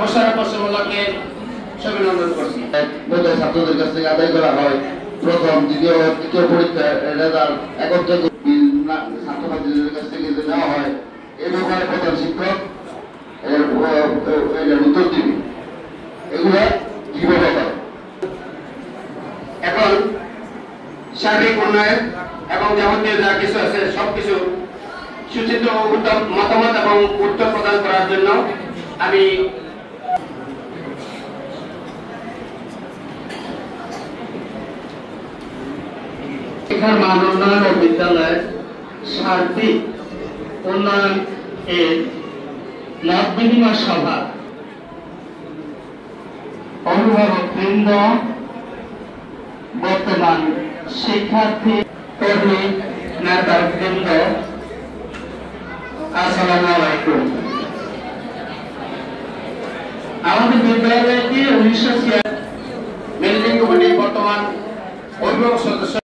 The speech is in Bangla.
মোশাররফ হোসেন মোল্লাকে অভিনন্দন করছি। ছাত্রদের কাছ থেকে আদায় করা হয় প্রথম দ্বিতীয় তৃতীয় পরীক্ষার রেজাল্ট একত্রে ছাত্রছাত্রীদের কাছ থেকে নেওয়া হয়। এই ব্যাপারে প্রধান শিক্ষক উত্তর দিবে এগুলো কিভাবে করে। এখন সার্বিক উন্নয়ন এবং যাবতীয় যা কিছু আছে সবকিছু সুচিত উত্তম মতামত এবং উত্তর প্রদান করার জন্য আমি শিক্ষার মান উন্নয়ন ও বিদ্যালয়ের সার্বিক উন্নয়ন এর মত বিনিময় সভা অভিভাবকবৃন্দ, বর্তমান শিক্ষার্থী কর্মী নেতাবৃন্দ, আসসালামু আলাইকুম। আমাদের বিদ্যালয়টি 1996 ম্যানেজিং কমিটির বর্তমান অভিভাবক সদস্য